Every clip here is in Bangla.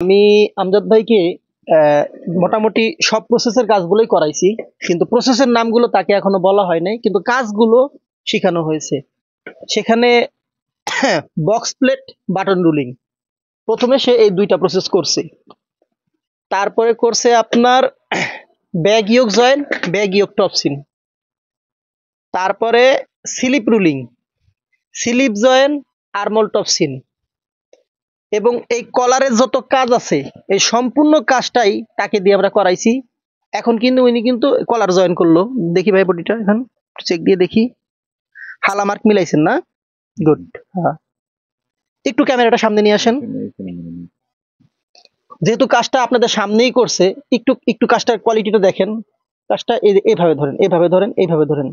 আমি আমজাদ ভাইকে মোটামুটি সব প্রসেসের কাজগুলোই করাইছি, কিন্তু প্রসেসের নামগুলো তাকে এখনো বলা হয় নাই, কিন্তু কাজগুলো শেখানো হয়েছে। সেখানে বক্স প্লেট, বাটন রুলিং, প্রথমে সে এই দুইটা প্রসেস করছে। তারপরে করছে আপনার back yoke join, back yoke topstitch. তারপরে slip ruling, slip join, armhole topstitch. এবং এই কলারের যত কাজ আছে এই সম্পূর্ণ কাজটাই তাকে দিয়ে আমরা করাইছি। এখন কিন্তু উনি কিন্তু কলার জয়েন করলো। দেখি ভাই বডিটা এখন চেক দিয়ে দেখি। হালা মার্ক মিলাইছেন না? গুড। হ্যাঁ, একটু ক্যামেরাটা সামনে নিয়ে আসেন। যেহেতু কাজটা আপনাদের সামনেই করছে, একটু একটু কাজটার কোয়ালিটিটা দেখেন। কাজটা এইভাবে ধরেন, এইভাবে ধরেন, এইভাবে ধরেন।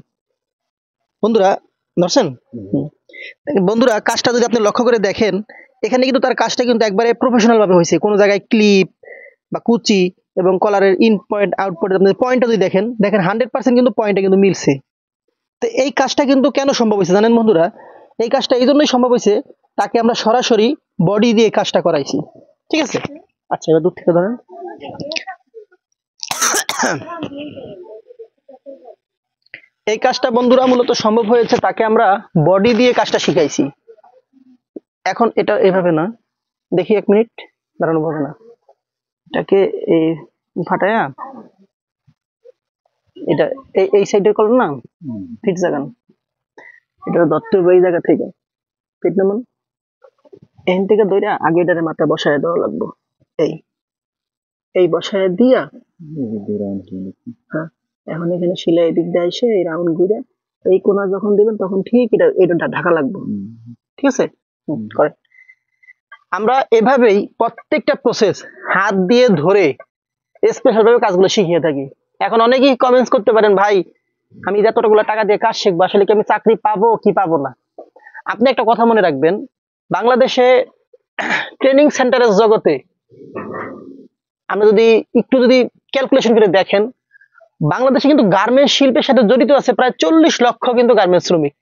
বন্ধুরা ধরছেন? বন্ধুরা কাজটা যদি আপনি লক্ষ্য করে দেখেন, এখানে কিন্তু তার কাজটা কিন্তু একবারে প্রফেশনাল ভাবে হয়েছে। কোনো জায়গায় ক্লিপ বা কুচি এবং কলারের ইন পয়েন্ট আউট পয়েন্ট পয়েন্টটা যদি দেখেন 100% কিন্তু পয়েন্টটা কিন্তু মিলছে। তো এই কাজটা কিন্তু কেন সম্ভব হয়েছে জানেন বন্ধুরা? এই কাজটা এই জন্যই সম্ভব হয়েছে, তাকে আমরা সরাসরি বডি দিয়ে কাজটা করাইছি। ঠিক আছে? আচ্ছা, এবার দূর থেকে ধরেন। এই কাজটা বন্ধুরা মূলত সম্ভব হয়েছে, তাকে আমরা বডি দিয়ে কাজটা শিখাইছি। এখন এটা এভাবে না, দেখি 1 মিনিট দাঁড়ানো হবে না, এটাকে এই ফাটায়া এটা এই সাইডের করলো না, ফিট জাগান, এটা দত্ত এই জায়গা থেকে ফিট নামান, এখান থেকে ধরে আগে এটারে মাথা বসায় দেওয়া লাগবে। এই বসায় দিয়া, হ্যাঁ, এখন এখানে সিলাই দিক দিয়ে এসে এই রাউন্ড ঘুরে এই কোনা যখন দিবেন তখন ঠিক এটা ঢাকা লাগবে। ঠিক আছে? করে আমরা এভাবেই প্রত্যেকটা প্রসেস হাত দিয়ে ধরে স্পেশাল ভাবে কাজগুলো শিখিয়ে থাকি। এখন অনেকেই কমেন্টস করতে পারেন, ভাই আমি যতগুলো টাকা দিয়ে কাজ শিখবো আসলে কি আমি চাকরি পাবো কি পাবো না? আপনি একটা কথা মনে রাখবেন, বাংলাদেশে ট্রেনিং সেন্টারের জগতে আমরা যদি একটু ক্যালকুলেশন করে দেখেন, বাংলাদেশে কিন্তু গার্মেন্টস শিল্পের সাথে জড়িত আছে প্রায় 40 লক্ষ কিন্তু গার্মেন্টস শ্রমিক।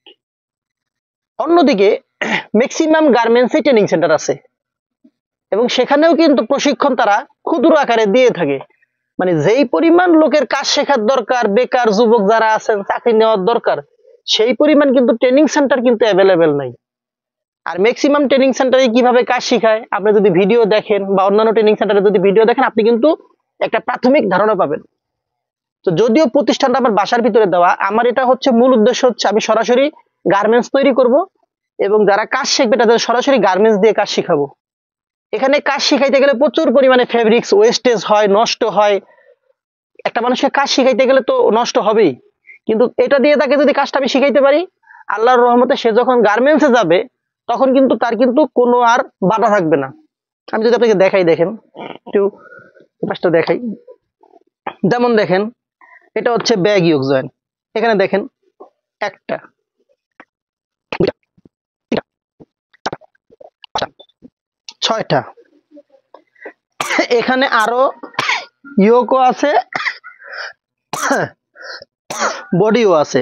অন্যদিকে ম্যাক্সিমাম গার্মেন্টস ট্রেনিং সেন্টার আছে এবং সেখানেও কিন্তু প্রশিক্ষণ তারা ক্ষুদ্র আকারে দিয়ে থাকে। মানে যেই পরিমাণ লোকের কাজ শেখার দরকার, বেকার যুবক যারা আছেন চাকরি নেওয়ার দরকার, সেই পরিমাণ কিন্তু ট্রেনিং সেন্টার কিন্তু অ্যাভেলেবেল নাই। আর ম্যাক্সিমাম ট্রেনিং সেন্টারে কিভাবে কাজ শেখায় আপনি যদি ভিডিও দেখেন বা অন্যান্য ট্রেনিং সেন্টারে যদি ভিডিও দেখেন, আপনি কিন্তু একটা প্রাথমিক ধারণা পাবেন। তো যদিও প্রতিষ্ঠানটা আমার বাসার ভিতরে দেওয়া, আমার এটা হচ্ছে মূল উদ্দেশ্য হচ্ছে আমি সরাসরি গার্মেন্টস তৈরি করব এবং যারা কাজ শিখবে তাদের সরাসরি গার্মেন্টস দিয়ে কাজ শিখাবো। এখানে কাজ শিখাইতে গেলে প্রচুর পরিমাণে ফেব্রিক্স ওয়েস্টেজ হয়, নষ্ট হয়। একটা মানুষকে কাজ শিখাইতে গেলে তো নষ্ট হবেই, কিন্তু এটা দিয়ে তাকে যদি কাজটা আমি শিখাইতে পারি, আল্লাহর রহমতে সে যখন গার্মেন্টসে যাবে তখন কিন্তু তার কিন্তু কোনো আর বাধা থাকবে না। আমি যদি আপনাকে দেখাই, দেখেন একটু পাশটা দেখাই। যেমন দেখেন, এটা হচ্ছে ব্যাগ ইয়োক জয়েন। এখানে দেখেন একটা, ছয়টা, এখানে আরো ইয়োকও আছে, বডিও আছে।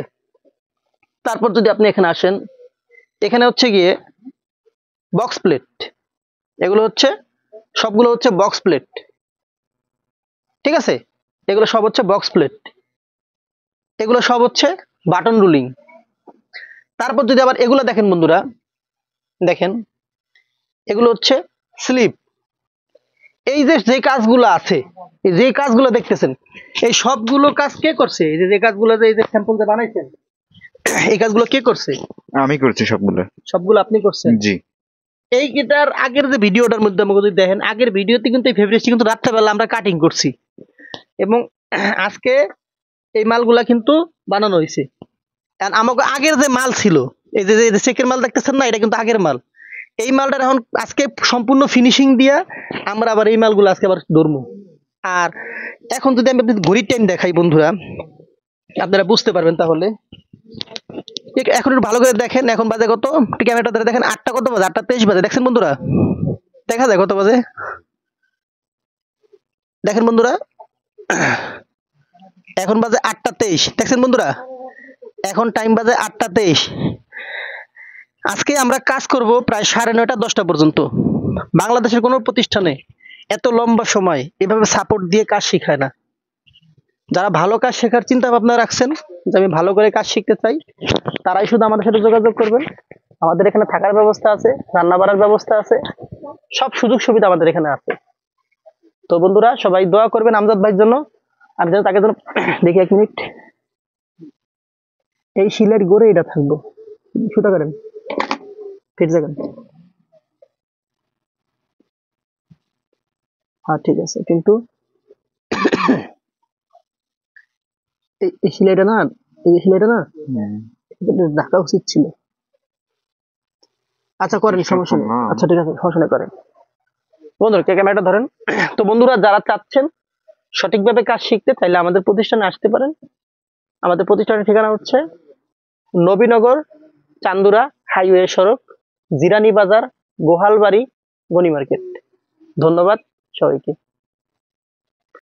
তারপর যদি আপনি এখানে আসেন, এখানে হচ্ছে গিয়ে বক্স প্লেট, এগুলো হচ্ছে সবগুলো হচ্ছে বক্স প্লেট। ঠিক আছে? এগুলো সব হচ্ছে বক্স প্লেট, এগুলো সব হচ্ছে বাটন রুলিং। তারপর যদি আবার এগুলো দেখেন বন্ধুরা, দেখেন এগুলো হচ্ছে স্লিপ। এই যে কাজগুলো আছে, এই যে কাজগুলো দেখতেছেন, এই সবগুলো কাজ কে করছে? এই যে কাজগুলো এই যে স্যাম্পল যে বানাইছেন, এই কাজগুলো কে করছে? আমি করছি সবগুলো আপনি করছেন? জি। এই গিটার আগের যে ভিডিওটার মধ্যে আমাকে যদি দেখেন, আগের ভিডিওতে কিন্তু এই ফেব্রিক্সটি কিন্তু রাত্রেবেলা আমরা কাটিং করছি এবং আজকে এই মালগুলা কিন্তু বানানো হয়েছে। আর আমাকে আগের যে মাল ছিল, এই যে চেকের মাল দেখতেছেন না, এটা কিন্তু আগের মাল। এই মালটা এখন আজকে সম্পূর্ণ ফিনিশিং দিয়া আমরা আবার এই মালগুলো আজকে আবার ধরবো। আর এখন যদি আমি ঘড়ির টাইম দেখাই বন্ধুরা, আপনারা বুঝতে পারবেন। তাহলে এখন একটু ভালো করে দেখেন, এখন বাজে কত, ক্যামেরাটা ধরে দেখেন 8টা কত বাজে, 8টা 23 বাজে। দেখছেন বন্ধুরা? দেখা যায় কত বাজে? দেখেন বন্ধুরা, এখন বাজে 8টা 23। দেখছেন বন্ধুরা? এখন টাইম বাজে 8টা 23। আজকে আমরা কাজ করব প্রায় 9:30 10টা পর্যন্ত। বাংলাদেশের কোনো প্রতিষ্ঠানে এত লম্বা সময় এভাবে সাপোর্ট দিয়ে কাজ শেখায় না। যারা ভালো কাজ শেখার চিন্তা ভাবনা রাখছেন যে আমি ভালো করে কাজ শিখতে চাই, তারাই শুধু আমাদের সাথে যোগাযোগ করবেন। আমাদের এখানে থাকার ব্যবস্থা আছে, রান্না বাড়ার ব্যবস্থা আছে, সব সুযোগ সুবিধা আমাদের এখানে আছে। তো বন্ধুরা সবাই দোয়া করবেন আমজাদ ভাইয়ের জন্য। আমি যেন তাকে যেন দেখি 1 মিনিট, এই শিলের গোড়ে এটা থাকবো, সুতা করেন ফিট যাবেন। হ্যাঁ ঠিক আছে, কিন্তু এই শিলাইটা না, এই শিলাইটা না এটা ঢাকা উচিত ছিল। আচ্ছা করেন, সমস্যা নেই। আচ্ছা ঠিক আছে, সমস্যা নেই, করেন। বন্ধুরা কে ক্যামেরাটা ধরেন। তো বন্ধুরা যারা চাচ্ছেন সঠিকভাবে কাজ শিখতে, চাইলে আমাদের প্রতিষ্ঠানে আসতে পারেন। আমাদের প্রতিষ্ঠানের ঠিকানা হচ্ছে নবীনগর চান্দুরা হাইওয়ে সড়ক, জিরানি বাজার, গোহালবাড়ি, গনি মার্কেট। ধন্যবাদ সবাইকে।